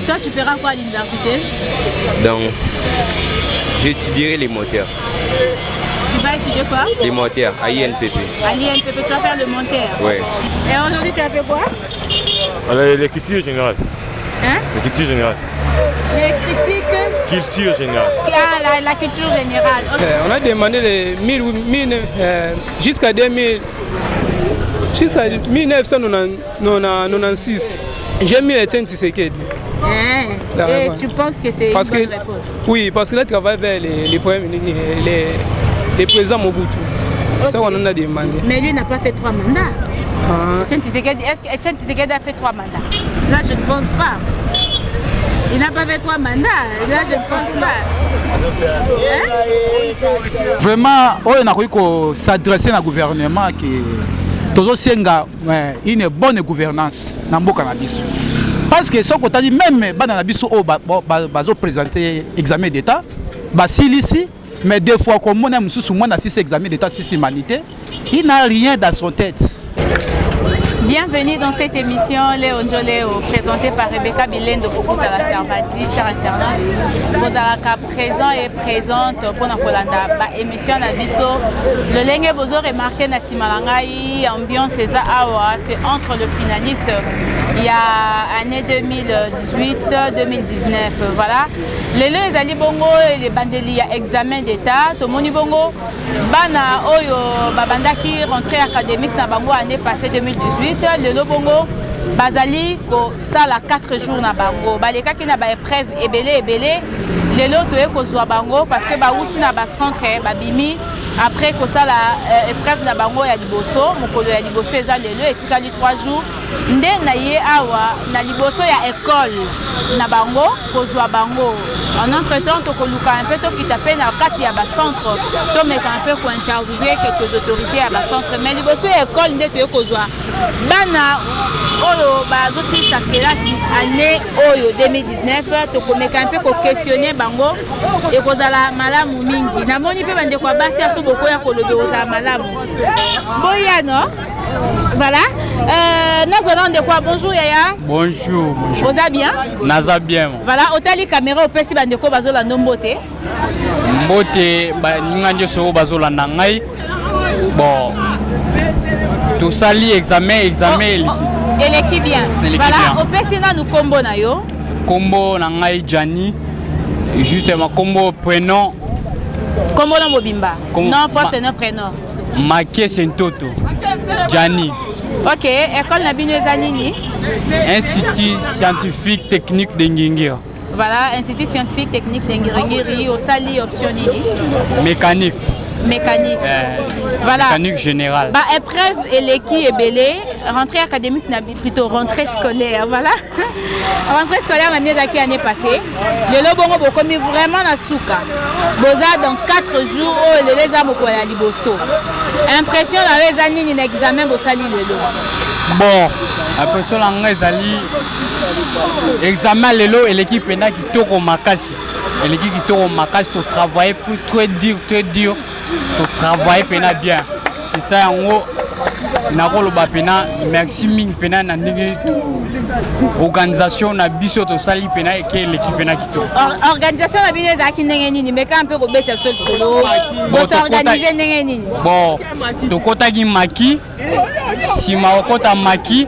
toi, tu feras quoi à l'université? Donc, j'étudierai les moteurs. Tu vas étudier quoi? Les moteurs, à INPP. À l'INPP, tu vas faire le monteur? Oui. Et aujourd'hui, tu as fait quoi? L'écriture générale. Hein? L'écriture générale. Les critiques? Culture générale. Ah, la culture générale. Okay. On a demandé les jusqu'à 1996. J'ai mis Etienne Tshisekedi. Et tu penses que c'est une bonne réponse? Oui, parce qu'il a travaillé vers les présidents Mobutu. C'est ça qu'on en a demandé. Mais lui n'a pas fait 3 mandats. Etienne Tshisekedi, est-ce qu'Etienne Tshisekedi a fait 3 mandats? Là, je ne pense pas. Il n'a pas fait 3 mandats. Là, je ne pense pas. Hein? Vraiment, on a s'adresser au gouvernement qui une bonne gouvernance dans le cannabis. Parce que ce qu'on a dit, même dans le cannabis, on présenter examen d'État, ici, mais des fois, comme on a un examen d'État, c'est humanité, il n'a rien dans son tête. Bienvenue dans cette émission Léo Ndjoléo, présentée par Rebecca Bilendo pour la Servati, cher internaute. Vous êtes présents et présentes pour la émission Nabiso. Le Lengue Bozo remarqué na Simalangai, ambiance c'est entre le finaliste il y a année 2018-2019. Voilà. Les Ali Bongo et les Bandeli à examen d'État. Tomoni Bongo, Bana Oyo, Babandaki, rentrée académique na Bango année passée 2018. Le Lobongo, Bazali, ça 4 jours na Bango. Baleka qui na ba épreuve ebele. Le lot est ko zwa Bango parce que ba outi na ba centre babimi. Après que ça la épreuve na Bango ya liboso, mokolo ya liboso eza lelo etikali 3 jours. Nde na ye awa na liboso ya école na Bango ko zwa Bango. En entre-temps, tu as un peu de taper dans le cadre de centre, tu mets un peu pour interviewer quelques autorités à la centre. Mais il y a une école de Bana, aussi sa classe année 2019, tu mets un peu pour questionner Bango et que la malamu mingi. Na moni pe bande kwa basi aso boko ya kolobe oza malamu. Boya no? Voilà. Nazolan de quoi? Bonjour Yaya. Bonjour. Vous allez bien? Naza bien. Voilà, otali caméra au pesi bandeko bazola nombote. Mbote ba ninganjo so bazola nangai. Bon. Tout ça li examen et l'équipe bien. Voilà, au pesi na nous combo na yo. Combo nangai Jani. Justement combo prénom. Combo na mobimba. Non, pas c'est notre prénom. Makie Sentoto. Jani. Ok, école Nabino Zanini. Institut scientifique technique de Ngingir. Voilà, Institut scientifique technique de Ngingiri, au Sali option Nini. Mécanique. Voilà. Mécanique générale. Bah, épreuve et l'équipe est belée. Rentrée académique, plutôt rentrée scolaire. Voilà. Rentrée scolaire, on a mis qui année passée. Le Lobongo a commis vraiment la souka. Boza dans 4 jours, les âmes au la liboso. Impression dans les années d'un examen, vous salez le lot. Bon, impression dans les années. Examen le lot et l'équipe est là qui tourne au Makasi. Et l'équipe qui tourne au Makasi pour travailler pour très dur. Pour travailler bien. C'est ça en gros. Merci ming pena na organisation na biso to sali pena et l'équipe pena kito. Organisation na bino ezaki ndenge nini mais quand un peu ko beta seul solo. Bo s'organiser ndenge nini. Bon, to kota gi maki. Sima okota maki.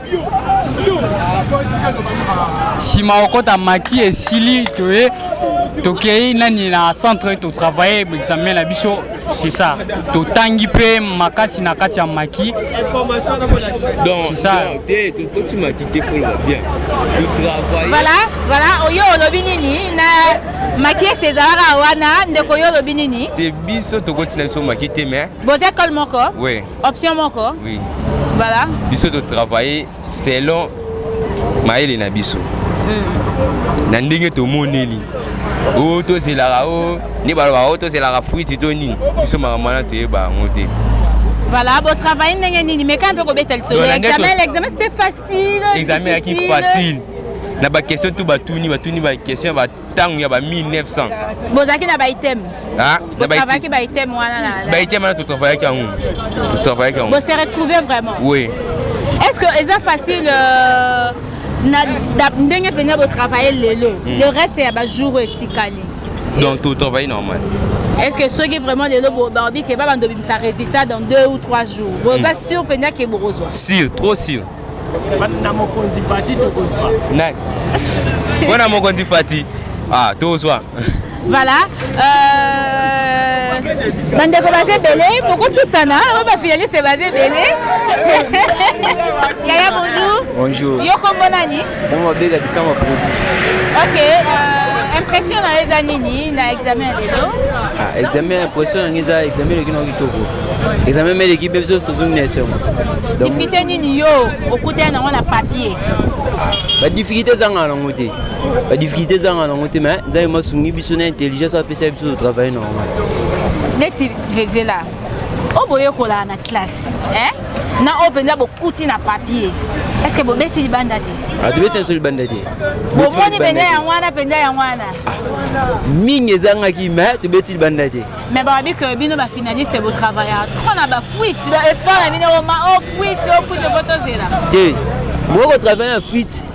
Sima okota maki et sili toé tokei nani na centre to travailler examen na biso. C'est ça. To tangi pe makasi na kati ya maki. Donc c'est ça. Tu m'as quitté pour le bien. Tu travailles. Voilà, oyo lobinini na maki César wana ndeko yo lobinini. Te biso to continue so maki te mais. Bote école moko? Oui. Option moko? Oui. Voilà. Biso to travailler selon maele na biso. Na ndenge to moneli. Auto c'est la ni balwa auto c'est la fruit toni biso makamana to yeba ngote. Voilà, bon travail ndenge nini mais quand on peut betel solo l'examen c'était facile. Examen qui facile. Na ba question tout batuni ba question ba tangu ya ba 1900. Bozaki na ba item. Ah, na ba travail ki ba item wana na. Ba item na to travailler ka on. To travailler ka on. Vous se retrouver vraiment. Oui. Est-ce que c'est facile ndenge pena vous travaillez le reste c'est à jour et tikali. Donc tout travail normal. Est-ce que ceux qui vraiment les lots barbi que va donner sa résultat dans 2 ou 3 jours? Vous êtes sûr pena que vous reçoit? Sûr, trop sûr. Na mokonzi parti to kozwa. Nak. Bona mokonzi parti. Ah, to kozwa. Voilà. Bandeko basé belé, pourquoi tout ça na? On va finaliser c'est basé belé. Yaya bonjour. Bonjour. Yoko monani. On va bien habiter ma produit. OK, impression dans les années na examen lelo. Ah, examen impression dans les examen le kino kitoko. Examen mais l'équipe est sur une nation. Difficulté nini yo okuta na on papier. Ba difficulté zanga na ngote. Ba difficulté zanga na ngote mais nzai masungi biso na intelligence a faire biso travail normal. Neti faisait là. O boyo kola na classe, hein? Na openda bokuti na papier. Est-ce que bo beti libanda te? Ah, tu beti sur libanda te. Bo moni penda ya wana penda ya wana. Mingi zanga ki mais tu beti libanda te. Mais ba bi que bino ba finaliste bo travailler. On a ba fuite, espoir na bino ma o fuite photo zela. Te. Moi je travaille en fuite.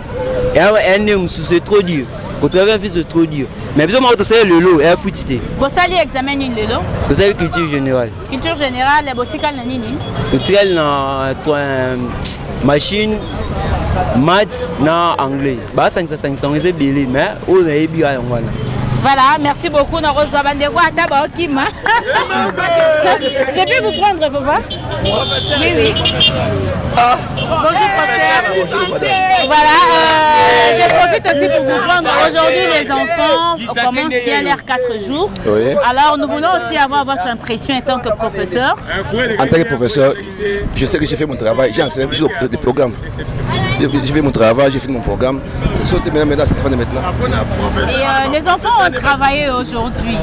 Et un c'est trop dur. Quand tu travailles en fuite c'est trop dur. Mais besoin de faire le lot et à fuite. Vous allez examiner le lot? Vous avez culture générale. Culture générale, les boutiques na nini? Tout na machine, maths, na anglais. Bah 500 c'est belé mais on a bien wana. Voilà, merci beaucoup. Nous reçoit Bandeko Ataba Okima. Je peux vous prendre, papa? Oui, oui. Bonjour, professeur. Voilà, je profite aussi pour vous prendre. Aujourd'hui, les enfants commencent bien leurs 4 jours. Oui. Alors, nous voulons aussi avoir votre impression en tant que professeur. En tant que professeur, je sais que j'ai fait mon travail. J'ai enseigné des programmes. J'ai fait mon travail, j'ai fait mon programme. C'est sauté maintenant, c'est fin de maintenant. Et les enfants ont travaillé aujourd'hui.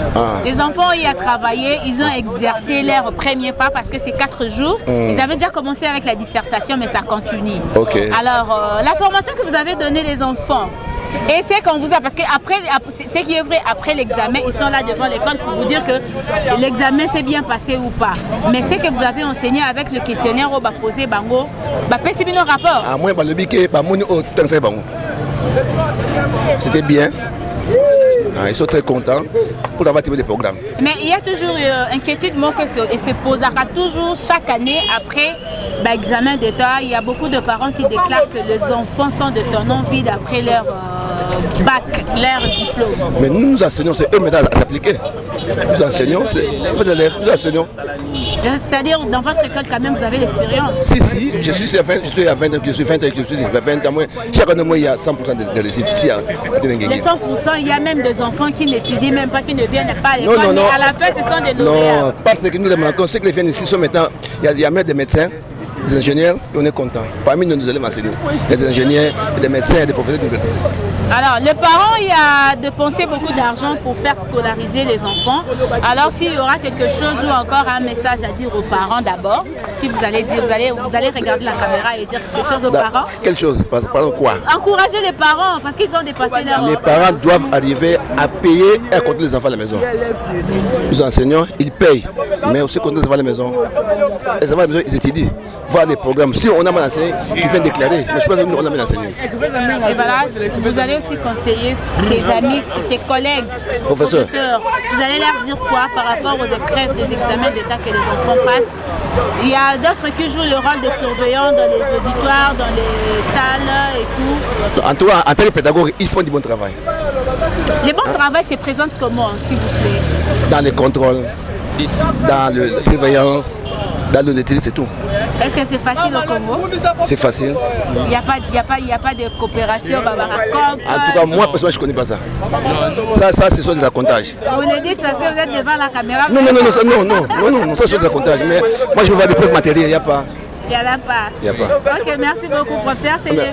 Les enfants y ont travaillé, ils ont exercé leur premier pas parce que c'est 4 jours. Ils avaient déjà commencé avec la dissertation, mais ça continue. Okay. Alors, la formation que vous avez donnée les enfants, et c'est qu'on vous a, parce que après, ce qui est vrai, après l'examen, ils sont là devant l'école pour vous dire que l'examen s'est bien passé ou pas. Mais ce que vous avez enseigné avec le questionnaire, on va poser bango, bah c'est bien le rapport. À moi, le biquet, c'était bien. Ils sont très contents pour avoir tiré des programmes. Mais il y a toujours inquiétude que se posera toujours chaque année après l'examen d'État. Il y a beaucoup de parents qui déclarent que les enfants sont de tournant vide après leur bac, leur diplôme. Mais nous enseignons, c'est eux maintenant à s'appliquer. Nous enseignons, c'est pas des élèves, nous enseignons. C'est-à-dire, dans votre école, quand même, vous avez l'expérience. Si, je suis à 20, je suis 20 ans. Chaque année, il y a 100% de réussite ici à Denenguengue. Les 100%, il y a même des enfants qui n'étudient même pas, qui ne viennent pas à l'école, mais à la fin, ce sont des lauréats. Non, parce que nous demandons, ceux qui viennent ici sont maintenant, il y a même des médecins, des ingénieurs, et on est content. Parmi nous, nous allons enseigner. Il y a des ingénieurs, des médecins et des professeurs d'université. Alors, les parents, il y a de penser beaucoup d'argent pour faire scolariser les enfants. Alors, s'il y aura quelque chose ou encore un message à dire aux parents d'abord, si vous allez dire, vous allez regarder la caméra et dire quelque chose aux parents. Quelle chose? Par exemple quoi? Encourager les parents parce qu'ils ont dépassé leur... Les parents doivent arriver à payer et à contrôler les enfants à la maison. Nous enseignons, ils payent, mais aussi contrôler les enfants à la maison. Les enfants à la maison, ils étudient, voir les programmes. Si on a mal enseigné, ils viennent déclarer. Mais je pense que nous, on a mal enseigné. Et voilà, vous allez aussi conseiller tes amis, tes collègues, professeurs. Vous allez leur dire quoi par rapport aux épreuves des examens d'État que les enfants passent? Il y a d'autres qui jouent le rôle de surveillants dans les auditoires, dans les salles et tout. En tout cas, en tant que pédagogue, ils font du bon travail. Les bons travail se présentent comment, s'il vous plaît? Dans les contrôles, dans la surveillance, dans l'honnêteté, c'est tout. Est-ce que c'est facile au Congo? C'est facile. Il n'y a pas de coopération, En tout cas, moi, personnellement, je ne connais pas ça. Ça, ce sont des racontages. Vous le dites parce que vous êtes devant la caméra? Non, ça, c'est des racontages. Mais moi, je veux voir des preuves matérielles, il n'y a pas. Il n'y en a pas. Il n'y a pas. Ok, merci beaucoup, professeur. C'est quel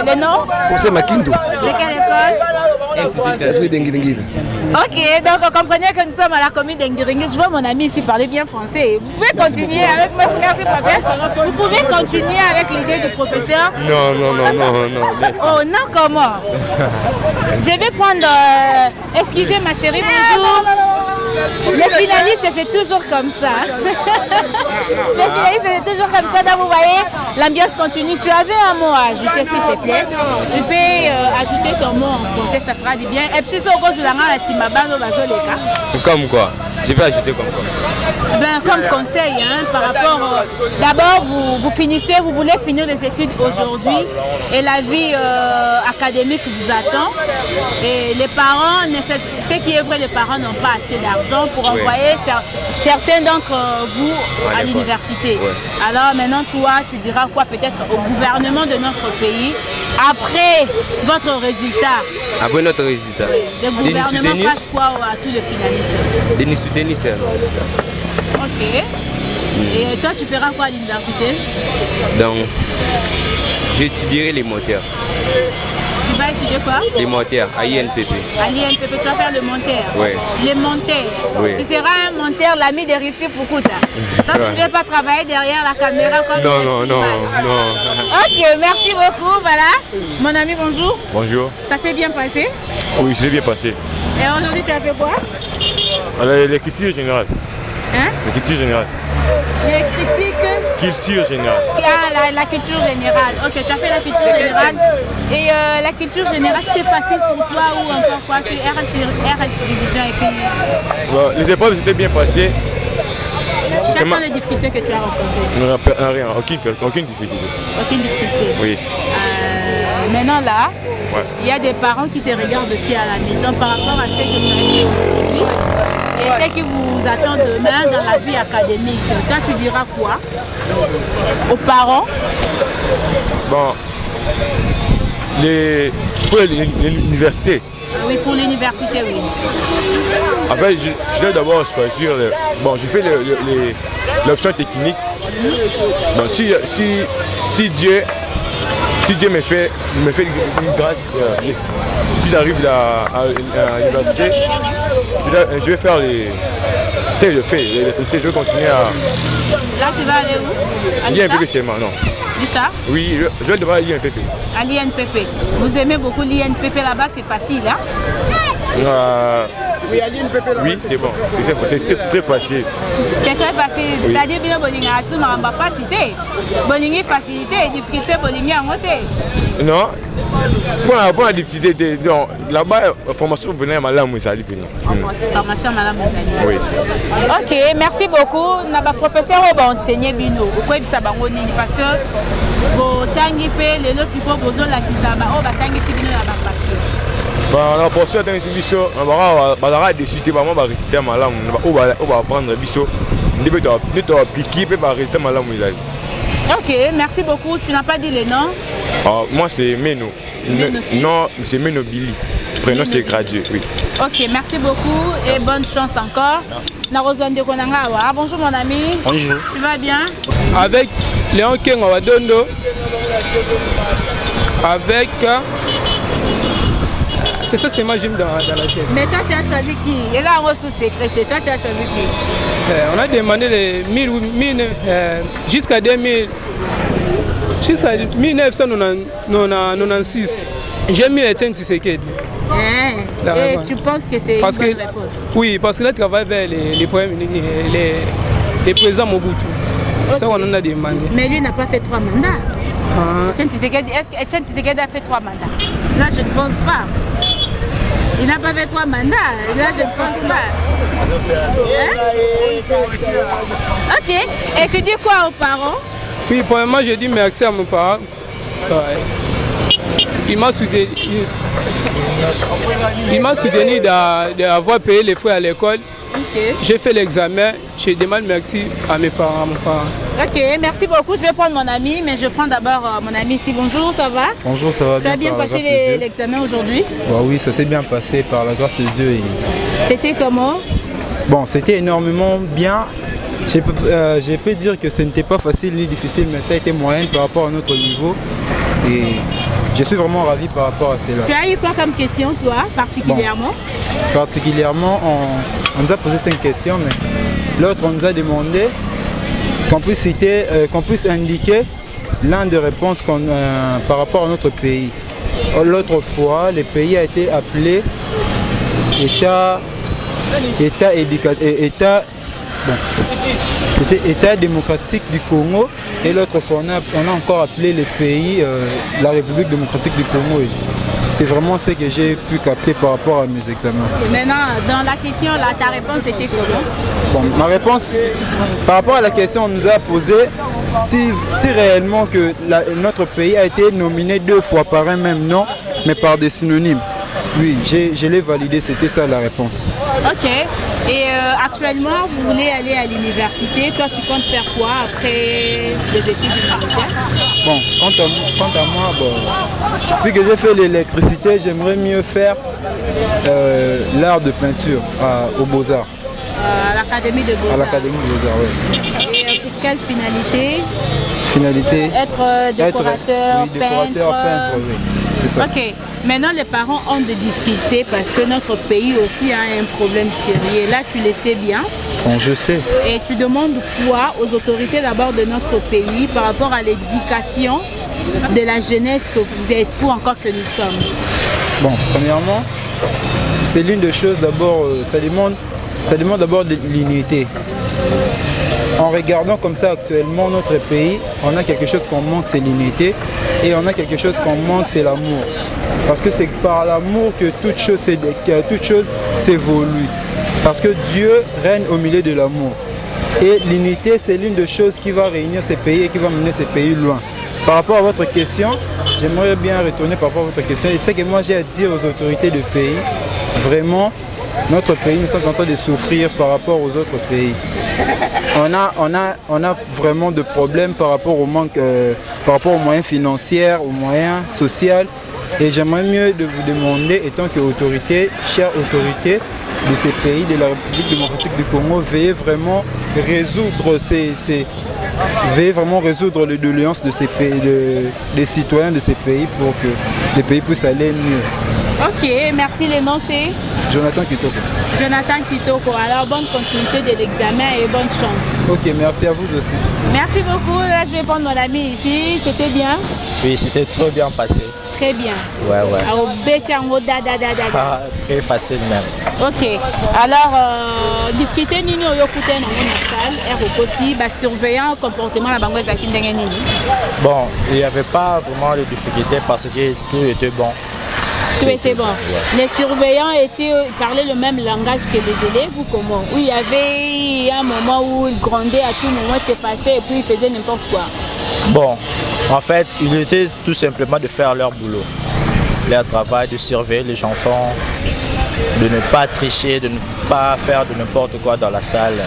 le nom? Professeur Makindo. De quelle école? Institut Denguidenguide. Ok, donc vous comprenez que nous sommes à la commune d'Engiringi. Je vois mon ami ici parler bien français. Vous pouvez continuer avec moi. Merci, professeur. Vous pouvez continuer avec l'idée du professeur? Non. Oh non, comment? Je vais prendre... excusez ma chérie, bonjour. Les finalistes, c'est toujours comme ça. Les finalistes, c'est toujours comme ça. Donc, vous voyez, l'ambiance continue. Tu avais un mot à ajouter, s'il te plaît. Tu peux ajouter ton mot en français, ça fera du bien. Et puis, si on cause de la main, Comme quoi? Je vais ajouter comme quoi? Ben, comme conseil, hein, par rapport... D'abord, vous finissez, vous voulez finir les études aujourd'hui et la vie académique vous attend. Et les parents, ce qui est vrai, les parents n'ont pas assez d'argent pour envoyer certains d'entre vous à l'université. Ouais. Alors maintenant, toi, tu diras quoi peut-être au gouvernement de notre pays après votre résultat? Après notre résultat. Le gouvernement passe quoi à tous les finalistes? De nous soutenir, c'est Ok. Et toi, tu feras quoi à l'université? Donc, j'étudierai les moteurs. Tu vas étudier quoi? Les moteurs, à INPP. À l'INPP, tu vas faire le monteur? Oui. Les monteurs? Oui. Tu seras un monteur, l'ami de Richie Foucault. Toi, tu ne veux pas travailler derrière la caméra comme Non. Ok, merci beaucoup. Voilà. Mon ami, bonjour. Bonjour. Ça s'est bien passé? Oui, c'est bien passé. Et aujourd'hui, tu as fait quoi? L'écriture générale. Hein? L'écriture générale. Les critiques? Culture générale. Ah, la culture générale. Ok, tu as fait la culture générale. Et la culture générale, c'était facile pour toi ou encore quoi? Tu RS division et puis... Bon, les épreuves étaient bien passées. Quelles sont les difficultés que tu as rencontrées? Rien, aucune difficulté. Aucune difficulté. Oui. Maintenant là, Ouais. il y a des parents qui te regardent aussi à la maison par rapport à ce que tu as dit aujourd'hui et ce qui vous attend demain dans la vie académique. Toi, tu diras quoi aux parents? Bon, pour l'université. Oui, pour l'université, oui. En fait, je dois d'abord choisir. Bon, j'ai fait l'option technique. Bon, si Dieu me fait une grâce, si j'arrive à l'université, je vais faire les. Tu sais, je fais l'électricité, je vais continuer à. Là, tu vas aller où? À l'INPP seulement, non. L'ITA? Oui, je vais devoir à l'INPP. À l'INPP. Vous aimez beaucoup l'INPP là-bas, c'est facile, hein? Oui, c'est bon. C'est très facile. C'est très facile. C'est-à-dire que Bolinga Atsu n'a pas cité. Bolinga facilité et difficulté Bolinga en côté. Non. Pour la difficulté, là-bas, la formation pour venir à Malam Moussali. Formation à Malam Moussali. Oui. Ok, merci beaucoup. Notre professeur va enseigner Bino. Pourquoi il s'abat parce que vos tangi fait les lots, il faut vous la kisaba. Oh, tangi c'est Bino là-bas parce la portion est un biso, on va décider vraiment de résister à Malam, on va prendre le biso, on va piquer pour résister à Malam. Ok, merci beaucoup. Tu n'as pas dit les noms? Moi c'est Meno. Non, c'est Meno Billy. Prénom c'est Gradué, oui. Ok, merci beaucoup et bonne chance encore. Bonjour mon ami. Bonjour. Tu vas bien? Avec Léon Kengo Wadondo, avec... C'est ça, c'est moi j'aime dans la tête. Mais toi tu as choisi qui? Et là on sous secret, toi tu as choisi qui? On a demandé les 1000 jusqu'à 2000. Jusqu'à 1996. J'ai mis Etienne Tshisekedi. Et tu penses que c'est une bonne réponse? Oui, parce qu'il a travaillé vers les présidents Mobutu. C'est ça qu'on en a demandé. Mais lui n'a pas fait 3 mandats. Etienne Tshisekedi, est-ce qu'Etienne Tshisekedi a fait 3 mandats? Là je ne pense pas. Il n'a pas fait 3 mandats. Là je ne pense pas. Hein? Ok. Et tu dis quoi aux parents? Oui, premièrement, j'ai dit merci à mon parent. Il m'a soutenu. Il m'a soutenu d'avoir payé les frais à l'école. Okay. J'ai fait l'examen. Je demande merci à mes parents, à mon parent. Ok, merci beaucoup. Je vais prendre mon ami, mais je prends d'abord mon ami ici. Bonjour, ça va? Bonjour, ça va bien. Tu as bien passé l'examen aujourd'hui? Oui, ça s'est bien passé par la grâce de Dieu. C'était comment? Bon, c'était énormément bien. Je peux dire que ce n'était pas facile ni difficile, mais ça a été moyen par rapport à notre niveau. Et je suis vraiment ravi par rapport à cela. Tu as eu quoi comme question, toi, particulièrement? Bon, particulièrement, on nous a posé 5 questions, mais l'autre, on nous a demandé qu'on puisse indiquer l'un des réponses par rapport à notre pays. L'autre fois, le pays a été appelé État c'était État démocratique du Congo, et l'autre fois on a encore appelé le pays la République démocratique du Congo. C'est vraiment ce que j'ai pu capter par rapport à mes examens. Maintenant, dans la question, là, ta réponse était comment? Bon, ma réponse, par rapport à la question, on nous a posé si réellement que notre pays a été nominé 2 fois par un même nom, mais par des synonymes. Oui, je l'ai validé, c'était ça la réponse. Ok. Et actuellement, vous voulez aller à l'université. Toi, tu comptes faire quoi après les études universitaires? Bon, quant à moi, vu que j'ai fait l'électricité, j'aimerais mieux faire l'art de peinture aux Beaux-Arts. À l'Académie de Beaux-Arts. À l'Académie de Beaux-Arts, oui. Et pour quelle finalité? Être décorateur, peintre, oui. C'est ça. Ok. Maintenant, les parents ont des difficultés parce que notre pays aussi a un problème sérieux. Là, tu le sais bien. Bon, je sais. Et tu demandes quoi aux autorités d'abord de notre pays par rapport à l'éducation de la jeunesse que vous êtes, ou encore que nous sommes? Bon, premièrement, c'est l'une des choses d'abord, ça demande d'abord de l'unité. En regardant comme ça actuellement notre pays, on a quelque chose qu'on manque, c'est l'unité, et on a quelque chose qu'on manque, c'est l'amour. Parce que c'est par l'amour que toute chose s'évolue. Parce que Dieu règne au milieu de l'amour. Et l'unité, c'est l'une des choses qui va réunir ces pays et qui va mener ces pays loin. Par rapport à votre question, j'aimerais bien retourner par rapport à votre question. Et c'est que moi j'ai à dire aux autorités du pays, vraiment, notre pays, nous sommes en train de souffrir par rapport aux autres pays. On a vraiment de problèmes par rapport au manque, par rapport aux moyens financiers, aux moyens sociaux. Et j'aimerais mieux de vous demander, étant qu'autorité, chère autorité de ces pays, de la République démocratique du Congo, veuillez vraiment résoudre les doléances de ces pays, des citoyens de ces pays, pour que les pays puissent aller mieux. Ok, merci. Le nom c'est Jonathan Kitoko. Jonathan Kitoko. Alors bonne continuité de l'examen et bonne chance. Ok, merci à vous aussi. Merci beaucoup. Là je vais prendre mon ami ici. C'était bien? Oui, c'était trop bien passé. Très bien. Ouais. Alors, très facile même. Ok. Alors, difficulté nini oyokuté dans la salle, ROCOTI, surveillant comportement la banque de nini. Bon, il n'y avait pas vraiment de difficultés parce que tout était bon. Tout était bon. Ouais. Les surveillants parlaient le même langage que les élèves ou comment? Oui, il y avait un moment où ils grondaient à tout moment, ils se fâchaient et puis ils faisaient n'importe quoi. Bon, en fait, il était tout simplement de faire leur boulot, leur travail, de surveiller les enfants, de ne pas tricher, de ne pas faire de n'importe quoi dans la salle.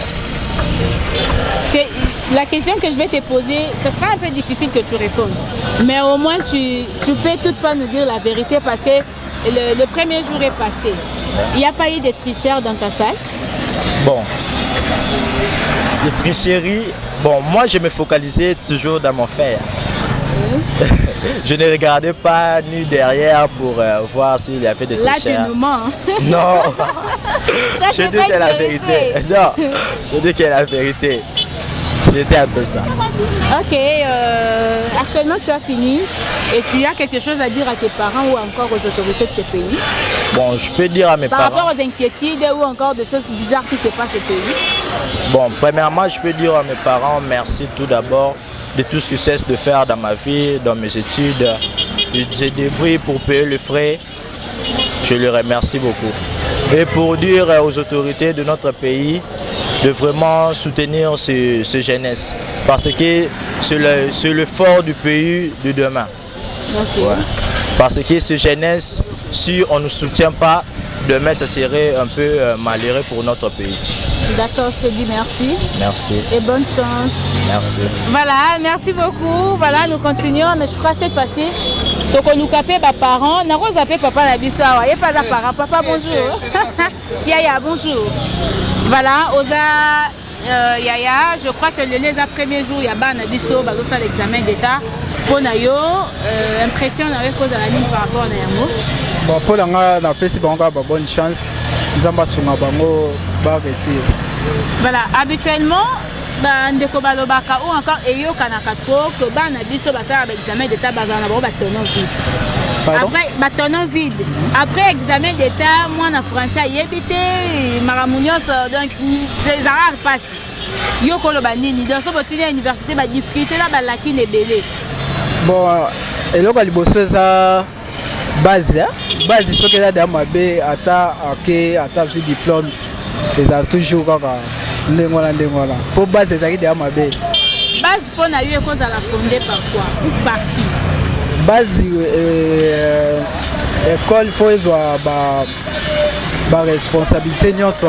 La question que je vais te poser, ce sera un peu difficile que tu répondes. Mais au moins, tu peux toutefois nous dire la vérité parce que le premier jour est passé. Il n'y a pas eu de tricheurs dans ta salle? Bon, les tricheries, bon, moi je me focalisais toujours dans mon fer. Je ne regardais pas ni derrière pour voir s'il y avait des tricheurs. Là, tu nous mens. Hein? Non, je dis que la vérité. Non, je dis que la vérité. C'était un peu ça. Ok, actuellement tu as fini et tu as quelque chose à dire à tes parents ou encore aux autorités de ces pays? Bon, je peux dire à mes parents. Par rapport aux inquiétudes ou encore des choses bizarres qui se passent au pays? Bon, premièrement, je peux dire à mes parents merci tout d'abord de tout ce que je cesse de faire dans ma vie, dans mes études. J'ai débrouillé pour payer les frais. Je les remercie beaucoup. Et pour dire aux autorités de notre pays de vraiment soutenir ces jeunesses. Parce que c'est le fort du pays de demain. Okay. Ouais. Parce que ces jeunesses, si on ne soutient pas, demain ça serait un peu malheureux pour notre pays. D'accord, je te dis merci. Merci. Et bonne chance. Merci. Voilà, merci beaucoup. Voilà, nous continuons, mais je crois que cette fois-ci, donc on nous capait les parents. Nous avons appelé papa la bisoire. Il n'y a pas de parents. Papa, bonjour. Yaya, bonjour. Voilà, Oza, Yaya, je crois que les premiers jours, il y a un biso, l'examen d'État. Pour Nayo, impression avec cause à la ligne par rapport à Nayamo. Bon, pour l'anga, on a bonne chance. Nous avons réussi. Voilà, habituellement, bandeko balobaka ou encore eyokanaka trop que bana biso basala ba examen d'état bazala na bango batono vide. Après batono vide. Après examen d'état moi na français ayebi te makambo nyonso donc c'est rare passe. Yo koloba nini donc so botini à université ba difficulté là ba lakine ebele. Bon eloko liboso eza base base soki eza da mabe ata vu diplôme eza toujours kaka ndenge wana po base ezalaki da mabe. Base pour na yo ekozala fondé par quoi ou par qui? Base école faut ezwa ba responsabilité nyonso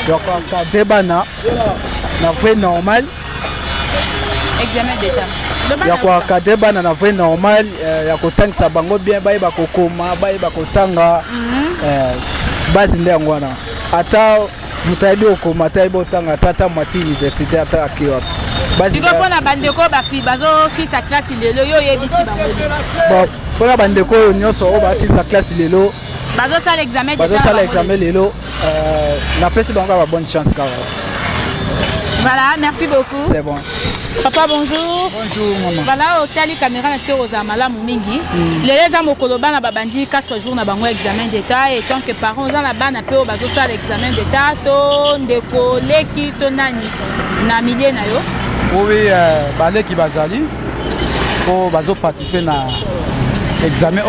donc encadrer bana na vrai normal examen d'état ya koencadrer bana na vrai normal ya kotangisa bango bien bayeba kokoma bayeba kotanga base nde yango wana ata moto ayebi okoma ata ayebi otanga ata moitié université ata akiwa siko mpona bandeko bafi bazosisa classe lelo yo oyebisi bango mpona bandeko oyo nyonso oyo basisa classe lelo bazosala examen lelo napesi bango ba bonne chance kaka. Voilà, merci beaucoup. C'est bon. Papa, bonjour. Bonjour, maman. Voilà, au tali caméra na tiro za malamu mingi. Les gens mokoloba na babandi 4 jours na bango examen d'état et tant que parents za na bana pe bazo sa l'examen d'état to ndeko leki to nani na milieu na yo. Oui, baleki bazali po bazo participer na examen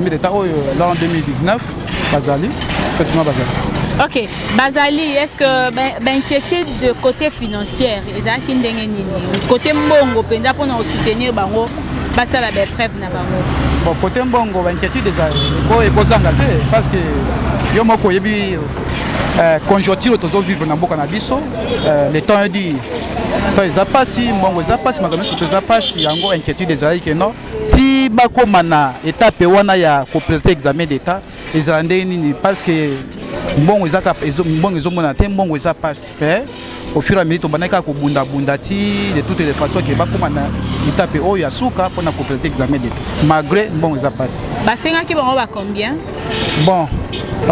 d'état l'an 2019 bazali effectivement bazali. Ok, Bazali, est-ce que inquiétude de côté financier, côté mbongo, pour nous soutenir bango, basa la preuve na bango. Bon, côté mbongo, inquiétude des parce que yo moko yebi conjoncture tozo vivre na mboka na biso, le temps dit temps eza pasi, mbongo eza pasi, makambo to eza pasi, yango inquiétude des que non. Ti bakoma na étape wana ya ko présenter examen d'état, ezande nini parce que mbongo ezaka mbongo ezomona te mbongo eza passe au fur et à mesure tobanaka ko bunda ti de toutes les façons que bakoma na étape oyo ya suka pona ko présenter examen d'état malgré mbongo eza passe basenga ki bango ba combien bon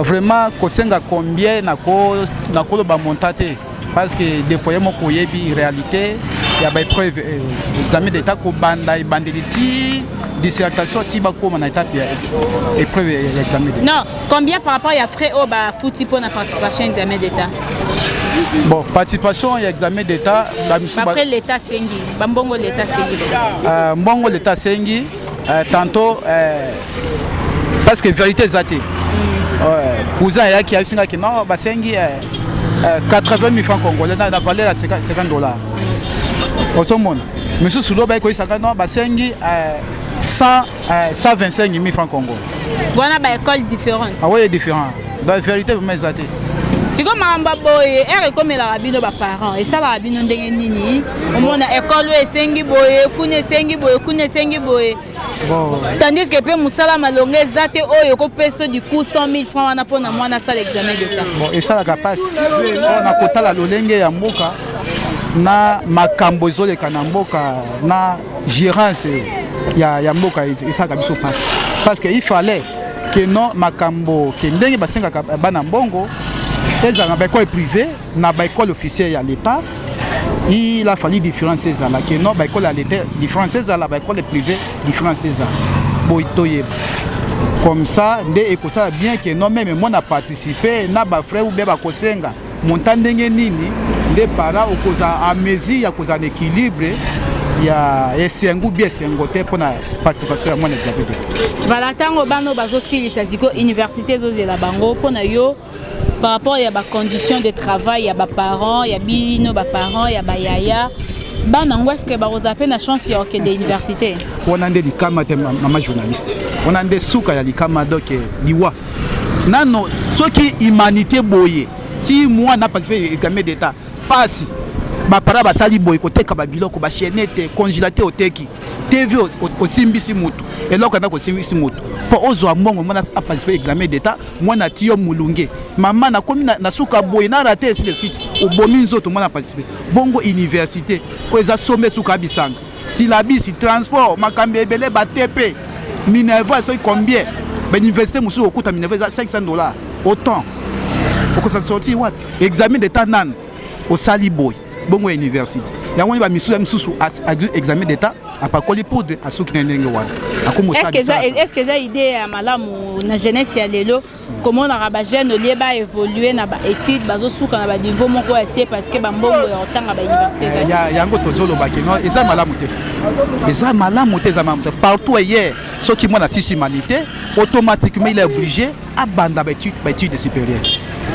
vraiment ko senga combien na ko ba montate parce que des fois moko yebi réalité ya ba épreuve examen d'état ko banda e bandeliti dissertation tiba comme on a étape épreuve examen d'état. Non, combien par rapport à frais au ba fouti pour la participation à examen d'état? Bon, participation à examen d'état après l'état sengi, bambongo l'état sengi. Mbongo l'état sengi tantôt parce que vérité zate. Cousin ya qui a singa que non, ba sengi 80 000 francs congolais na valeur à $50. Au tout monde. Monsieur Soulo ba ko isaka non ba sengi 125 000 francs Congo. Voilà une école différente. Ah oui, différent. Dans la vérité, vous m'avez dit. Si comme Mamba Boye, elle comme la rabino ba parents et ça la rabino ndenge nini. Au moins na école e sengi boye, kune sengi boye. Bon. Tandis que pe musala malonge zate oyo ko peso du coup 100 000 francs wana pona mwana sala examen d'état. Bon, et ça la capacité. On a kota la lolenge ya mboka na makambo zoleka na mboka na gérance ya mboka isaka biso passe parce que il fallait que non makambo que ndenge basenga bana mbongo ezanga ba école privée na ba école officielle ya l'état il a fallu différencier ça là que non ba école à l'état différencier ça là ba école privée différencier ça boitoye comme ça ndé ekosa bien que non même moi na participer na ba frère ou ba kosenga montant ndenge nini ndé para okoza à mesure ya koza en équilibre ya esengu bien sengote pour la participation à mon examen d'état. Voilà tango bano bazo silisa ziko université zozela bango pona yo par rapport à ba conditions de travail ya ba parents ya bino ba parents ya ba yaya bana ngwes ke ba rozape na chance ya okende université. On a des likama te mama journaliste. On a des souka ya likama donc liwa. Nano soki humanité boye ti moi na participé examen d'état passe ba para ba sali boy ko teka ba biloko ba chaînette congélateur oteki TV osimbisi mutu eloko na ko simbisi mutu po ozo mbongo mwana a participer examen d'état mwana tiyo mulunge mama na komi na suka boy na raté ainsi de suite obomi nzoto mwana participer bongo université ko eza sommet suka bisanga silabisi transport makambe ebele ba TP Minerva so combien ba université musu okuta Minerva $500 autant oko sorti wapi examen d'état nan au sali boy bongo université yango ni ba misusu examen d'état apakoli poudre asuki na ndenge wana akomo ça est-ce que ça idée ya malamu na jeunesse ya lelo comment na ba jeune lié ba évoluer na ba étude bazo suka na ba niveau moko assez parce que ba mbongo ya otanga ba université yango tozolo ba kino eza malamu te eza malamu te partout ailleurs ceux qui moi na six humanité automatiquement il est obligé à banda ba études supérieures.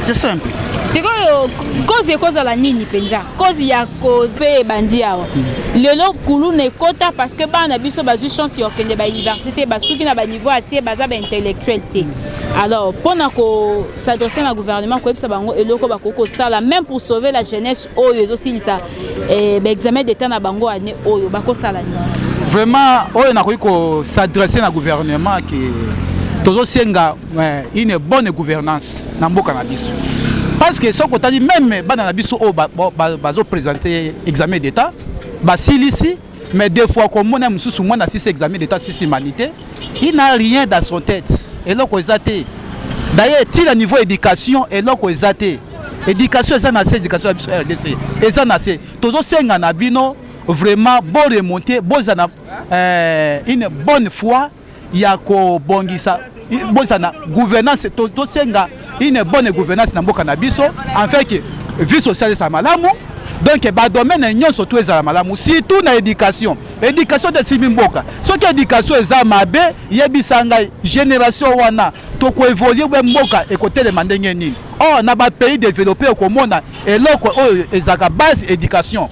C'est simple. C'est quoi cause la nini penza cause ya cause pe bandi awa lelo kulu ne kota parce que bana biso bazu chance yo kende ba université basuki na ba niveau assez baza ba intellectuel te. Alors pona ko s'adresser na gouvernement ko epsa bango eloko bakoko sala même pour sauver la jeunesse oyo aussi ça ba examen d'état na bango année oyo bako sala ni vraiment oyo na ko s'adresser na gouvernement qui tozo senga une bonne gouvernance na mboka na biso parce que soko tali même bana na biso o bazo présenter examen d'état ba silisi mais des fois comme on a mususu moi na 6 examen d'état 6 humanité il n'a rien dans son tête et loko ezate d'ailleurs til à niveau éducation et loko ezate éducation ça na éducation biso RDC eza na c'est tozo senga na bino vraiment bon remonter bozana une bonne foi ya ko bongisa bozana gouvernance to senga une bonne gouvernance na mboka na biso en fait que vie sociale ça malamu donc ba domaine nyonso to ezala malamu surtout na éducation de simimboka so que éducation eza mabe yebisanga génération wana to ko évoluer be mboka e côté de mandenge nini oh na ba pays développé ko mona eloko oyo ezaka base éducation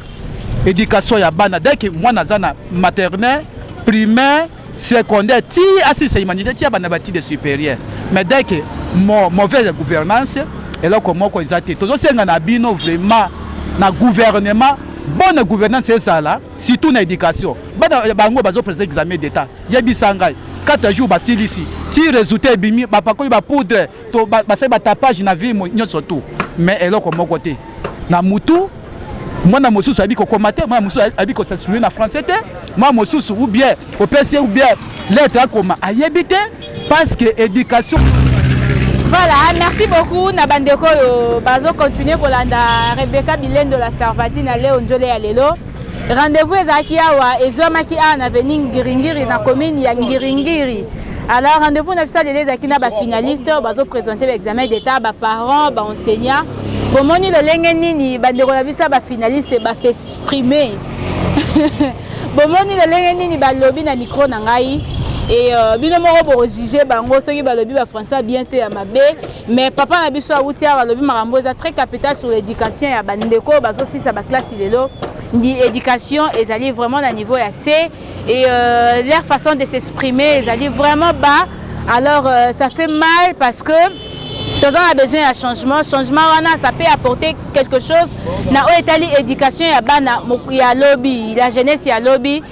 ya bana dès que mwana zana maternelle primaire secondaire ti assise humanité ti bana bati de supérieur mais dès que mauvaise gouvernance et là comment ko ezate tozo senga na bino vraiment na gouvernement bonne gouvernance ezala surtout na éducation bana bango bazo présenter examen d'état yebisanga 4 jours basilisi ti résultat bimi ba pakoli ba poudre to ba se ba tapage na vie nyonso tout mais eloko moko te na mutu mwana mosusu abi ko komate mwana mosusu abi ko s'exprimer na français te mwana mosusu ou bien au PC ou bien lettre koma ayebite parce que éducation. Voilà, merci beaucoup Nabandeko bazo continuer kolanda Rebecca Bilène de la Servadine à Léon Njole ya lelo. Rendez-vous ezaki awa ezomaki na avenue Ngiringiri na commune ya Ngiringiri. Alors rendez-vous na fisa les akina ba finaliste bazo présenter l'examen d'état ba parents ba enseignants. Bomoni le lenge nini bandeko na bisa ba finaliste ba s'exprimer. Bomoni le lenge nini ba lobby na micro na ngai. Et bino moko bo juger bango soki ba lobby ba français bientôt ya mabe mais papa na biso awutia ba lobby marambo za très capital sur l'éducation ya bandeko bazo sisa ba classe lelo ni éducation ezali vraiment na niveau ya C et leur façon de s'exprimer ezali vraiment bas alors ça fait mal parce que tout le monde a besoin d'un changement. Changement, ça peut apporter quelque chose. Na Itali éducation, il y a lobby, la jeunesse, il y a lobby.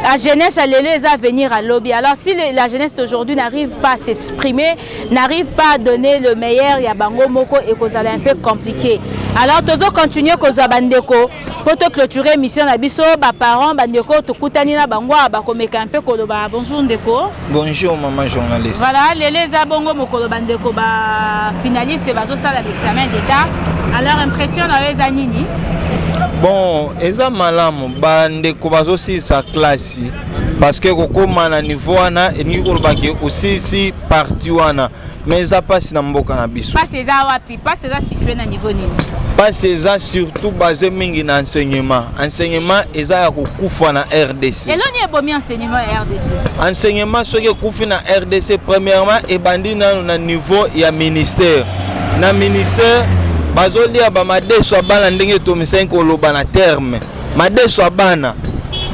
La jeunesse, elle est à venir à lobby. Alors si la jeunesse d'aujourd'hui n'arrive pas à s'exprimer, n'arrive pas à donner le meilleur, il y a bango moko et que ça un peu compliqué. Alors tout le monde continue que ça bandeko pour te clôturer mission na biso ba parents bandeko to kutani na bango ba komeka un peu koloba bonjour ndeko. Bonjour maman journaliste. Voilà les abongo mokolo bandeko ba finaliste bazo sala l'examen d'état. Alors impression na les anini. Bon, eza malamu bandeko bazo si sa classe parce que kokoma na niveau wana eningi kolobaki aussi si parti wana mais eza pasi na mboka na biso. Pas ces wapi, pas ces situé na niveau nini. Pas ces surtout basé mingi na enseignement. Enseignement eza ya kokufa na RDC. Et l'on y est bomi enseignement RDC. Enseignement ce que kufi na RDC premièrement et bandi na niveau ya ministère. Na ministère bazolia ba madeso bana ndenge to misenko loba na terme. Madeso bana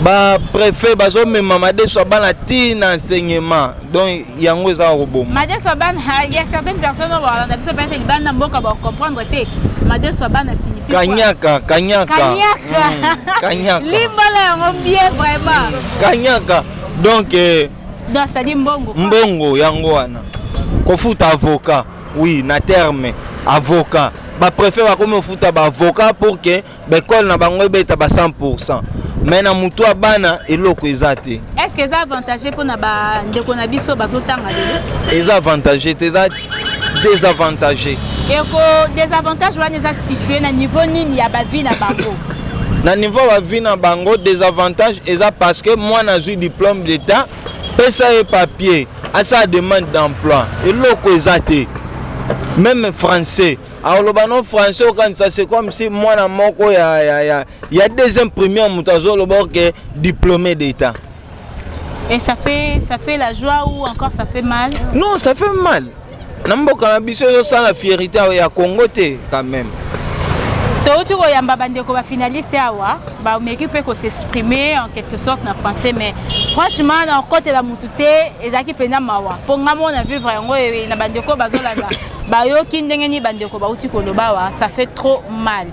ba préfet bazo mema madeso bana ti na enseignement. Donc yango eza robom. Madeso bana il y a certaines personnes on a besoin peut-être les bana mboka ba comprendre te. Madeso bana signifie Kanyaka. Kanyaka. Limbala on bien vraiment. Kanyaka. Donc dans ça dit mbongo. Mbongo yango wana. Kofuta avocat. Oui, na terme avocat. Ba préfet va comme futa ba avocat pour que l'école na bango beta ba 100%. Mais na mutu abana eloko ezate. Est-ce que c'est avantageux pour na ba ndeko na biso bazotanga lelo? Les avantageux, désavantagés. Et que des avantages wana za situé na niveau nini ya ba vie na bango. na niveau va vie na bango désavantage eza parce que moi na eu diplôme d'état pesa et papier à sa demande d'emploi et loko ezate même français alors le banon français quand ça c'est comme si moi na moko ya deuxième première mutazo le bord que diplômé d'état. Et ça fait la joie ou encore ça fait mal? Non, ça fait mal. Namboka na biso ça la fierté ya Congo quand même. Tu yamba bandeko ba finaliste awa ba m'équipe ko s'exprimer en quelque sorte en français mais franchement dans côté la mutute ezaki pena mawa ponga mo na vivre yango na bandeko bazolanda ba yo kindenge ni bandeko ba uti koloba wa ça fait trop mal.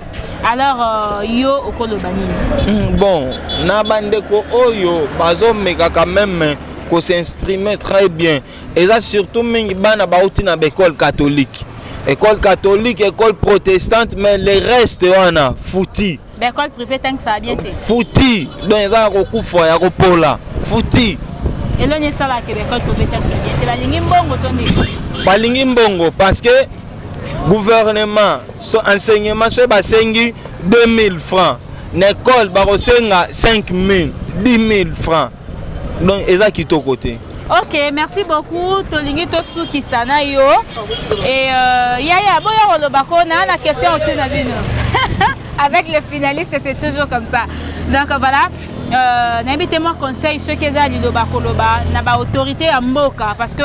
Alors yo okoloba nini? Bon na bandeko oyo bazomeka quand même ko s'exprimer très bien et ça surtout mingi bana ba uti na école catholique. École catholique, école protestante, mais les restes, on a fouti. L'école privée, tant que ça a bien été. Fouti. Donc, il y a un recours, il y a un repos là. Fouti. Et là, il y a ça là que l'école privée, tant que ça a bien été. La ligne mbongo, la ligne mbongo, parce que le gouvernement, enseignement, c'est 2000 francs. L'école, c'est 5 000, 10 000 francs. Donc, il y a qui est au côté. Ok, merci beaucoup. Tolingi Tosu Kisana yo. Et Yaya, boya olobako na la question autour na bino. Avec les finalistes, c'est toujours comme ça. Donc voilà, n'invitez-moi conseil ceux qui ont l'ilobako loba na ba autorité à mboka parce que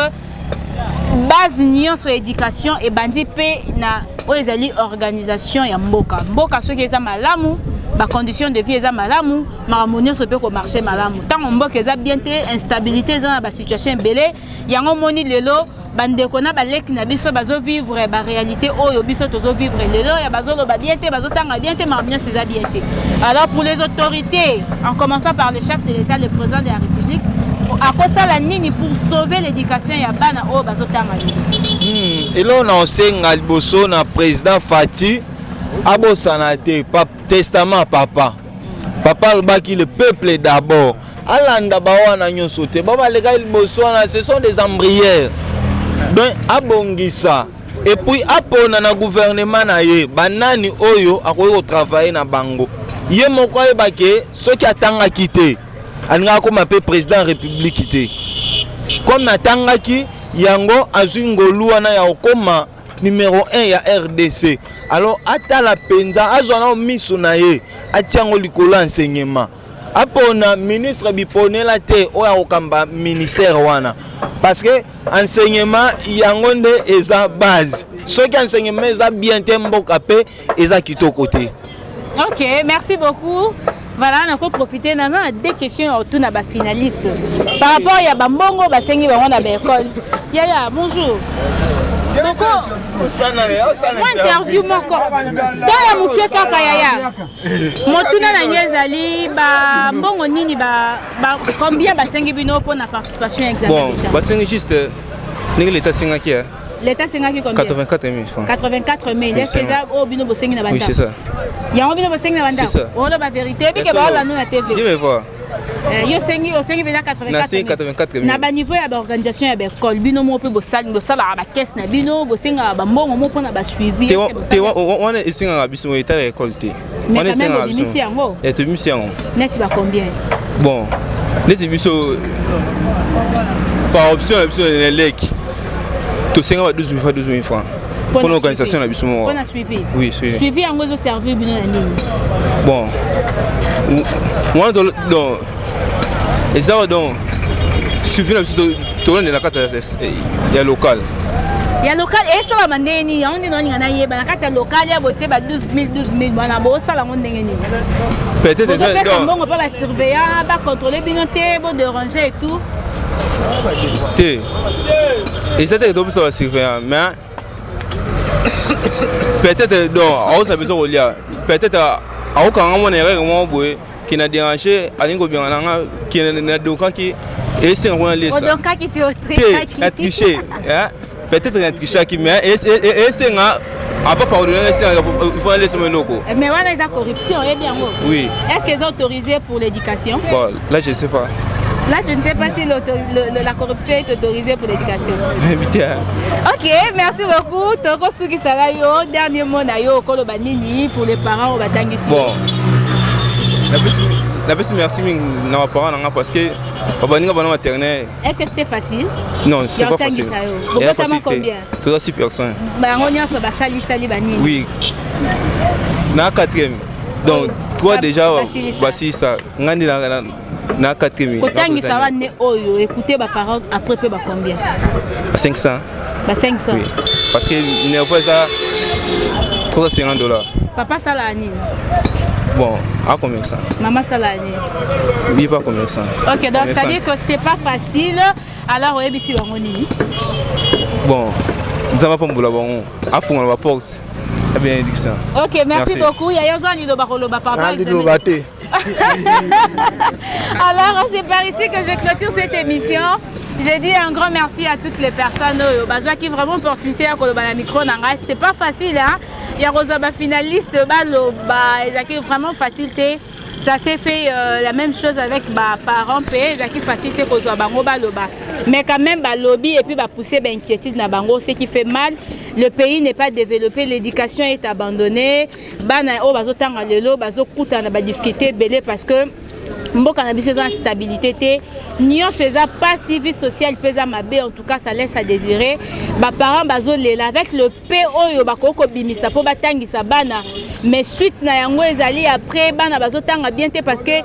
base nion sur éducation et bandi pe na oezali organisation ya mboka. Mboka ceux qui ont malamu ba condition de vie eza malamu maramonio so pe ko marché malamu tant on mboka eza bien te instabilité eza ba situation belé yango moni lelo bandeko na balek na biso bazo vivre ba réalité oyo biso tozo vivre lelo ya bazo lo ba bien te bazo tanga bien te maramonio c'est bien te. Alors pour les autorités en commençant par le chef de l'État le président de la République à cause de la nini pour sauver l'éducation ya bana o bazo tanga. Et là on a enseigné liboso na président Fati Abo sanate, testament papa. Papa albaki le peuple d'abord. Alanda bawana nyosote. Baba les gars ce sont des embrières. Donc abongisa. Et puis apona na gouvernement na ye, banani oyo akoyo travailler na bango. Ye moko ebake ceux qui atanga quitter. Alinga ko mape président république quitter. Comme natanga ki yango azungolu wana ya okoma numéro 1 ya RDC. Alors ata la penza azona miso na ye atiango likolo enseignement. Apona ministre biponela te oya okamba ministère wana parce que enseignement yango nde eza base. Ce qui enseignement eza bien te mboka pe eza kitoko te. OK, merci beaucoup. Voilà, on a profité de deux questions autour de la finaliste. Par rapport à Bambongo, Basengi Bango na l'école. Yaya, bonjour. Moko, moi interview moko. Dans la mouké kaka Yaya. Motuna na Nyezali, Bambongo nini combien Basengi bino pour la participation à l'examen? Bon, Basengi juste l'État Singaki. L'État Singaki combien? 84 000 francs. 84 000. Est-ce que ça au bino Basengi na banda? Oui, c'est ça. Il y a envie de Basengi na banda. C'est ça. On a la vérité, puis que ba la nous na TV. Je vais voir. Yo sengi o sengi bena 84 000. Na ba niveau ya ba organisation ya ba école bino mo pe bo sala ba caisse na bino bo senga ba mbongo mo pona ba suivi. Te on est ici en biso état école te. On est même mission yango. Et te mission. Net ba combien? Bon, net biso par option les lecs. Tu sais 12 000 francs. Pour l'organisation la biso. On a suivi. Oui, suivi. Suivi yango zo servir bino na nini? Bon. Moi donc et ça donc suivi la biso to na carte ya local. Ya local et ça la mandeni on dit non ngana yeba na carte local ya botie ba 12 000 bana bo sala ngo ndenge nini. Peut-être donc on peut pas surveiller, pas contrôler bino te, bon déranger et tout. Et c'était donc ça va surveiller mais peut-être donc on a besoin de lire peut-être à aucun moment on est vraiment boy qui n'a dérangé à l'ingo bien qui n'a donc qui et c'est on laisse donc qui te au tricher peut-être un tricher qui mais et c'est à pas pardonner il faut laisser mon loco mais voilà la corruption est bien oui est-ce qu'ils ont autorisé pour l'éducation? Bon là je sais pas. Là, je ne sais pas si la corruption est autorisée pour l'éducation. Ok, merci beaucoup. Toko Suki Sarayo, dernier mot nayo Kolo Banini pour les parents au Batangisi. Bon, La plus merci non parents parce que papa ninga bana maternelle. Est-ce que c'était facile? Non, c'est pas facile. Il y a combien? 6 personnes. Bah on y a ça sali banini. Oui. Na 4e. Donc 3 déjà voici ça. Ngandi na 4e. Kotangi ça va né oyo écoutez ba parents après peu ba combien? 500. Bah 500. Oui. Parce que il n'y a pas ça $350. Papa Salani. Bon, à combien ça? Maman Salani. Oui, pas combien ça. Ok, donc c'est-à-dire que c'était pas facile. Alors, on est ici, on est. Bon, nous avons pas de bon. À fond, on va porte. Bien dit ça. Ok, merci beaucoup. Il y a Yozani de Baroloba, papa. Alors, c'est par ici que je clôture cette émission. J'ai dit un grand merci à toutes les personnes qui ont vraiment l'opportunité à la micro. C'était pas facile, hein? Il y a des finalistes, ils ont vraiment facilité. Ça s'est fait la même chose avec les parents, ils ont facilité pour mais quand même, lobby et puis pousser l'inquiétude dans bango, ce qui fait mal. Le pays n'est pas développé, l'éducation est abandonnée. Parce que mboka na biso za stabilité té nion faisant pas civil social pesa mabe en tout cas ça laisse à désirer ba parents bazo lela avec le PO ba koko bimisa po batangisa bana mais suite na yango ezali après bana bazo tanga bien té parce que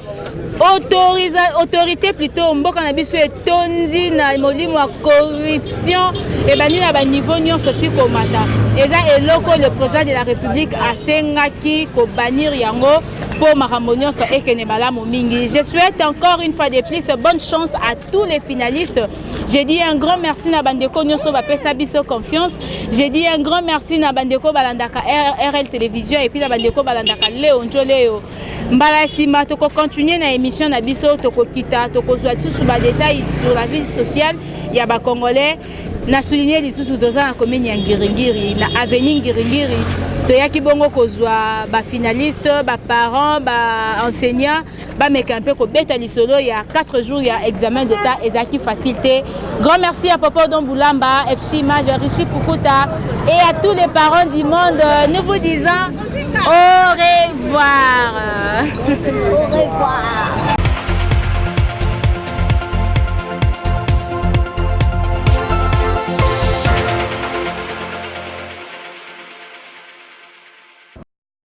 autorité plutôt mboka na biso etondi na molimo wa corruption et bani na ba niveau nion soti ko mata eza eloko le président de la République asengaki ko bannir yango pour Maramonion sur Ekenebala Momingi. Je souhaite encore une fois de plus bonne chance à tous les finalistes. J'ai dit un grand merci à Bandeko Nyonso Bapesa Biso Confiance. J'ai dit un grand merci à Bandeko Balandaka RL Télévision et puis à Bandeko Balandaka Léo Njoleo. Mbala Sima toko continuer na émission na biso toko kita toko soit sous bas détails sur la vie sociale il y a ba Congolais na souligner les sous dans la commune ya Ngiringiri na avenue Ngiringiri. Toyaki bongo kozwa ba finaliste ba parents ba enseignants ba mekampe ko beta lisolo il y a 4 jours il y a examen d'état ezaki facilité. Grand merci à Papa Dombulamba, Epchima, Rishi Pukuta et à tous les parents du monde. Nous vous disons au revoir. Au revoir.